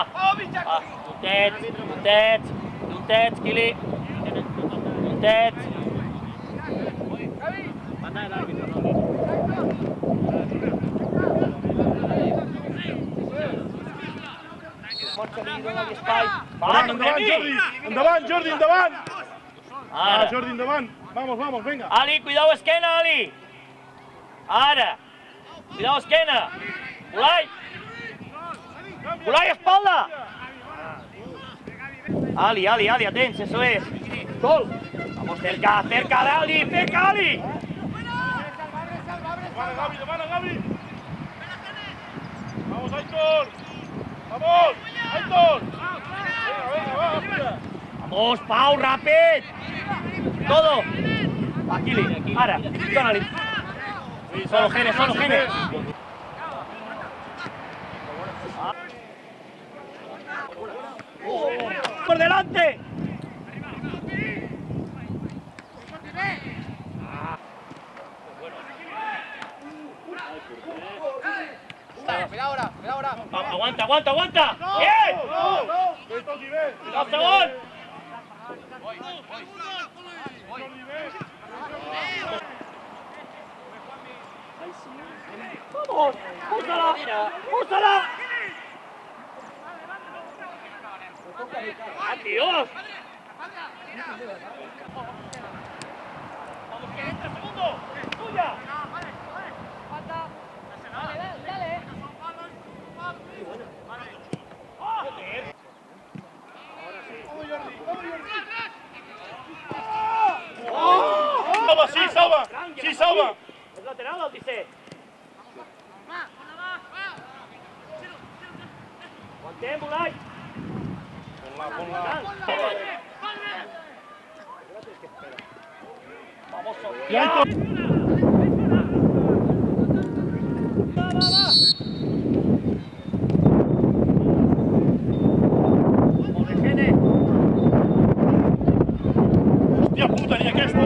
Va. Juntets, Kili. Juntets. Endavant, Jordi! Endavant, Jordi, endavant! Ara. Jordi, endavant! Vamos, vamos, venga! Ali, cuidao esquena, Ali! Ara! Cuidao esquena! Ulai! Ulai, espalda! Ali, atents, eso es. Sol! Vamos, cerca, Ali, cerca, Ali! Demana, Gavi! Vamos, Aitor! Vamos, Aitor! Venga, va, puja! Vamos, Pau, ràpid! Todo! Va, Kili, ara, dóna-li. Solo Gene. ¡Por delante! Mira ahora. Aguanta. ¡Bien! ¡Al segon! ¡Vamos! ¡Úsala! ¡Adiós! ¡Vamos, que entra, segundo! ¡Tuya! Dale. Salva! És lateral el 17. Aguantem, Ulai. Vamos, Hòstia puta, ni aquesta!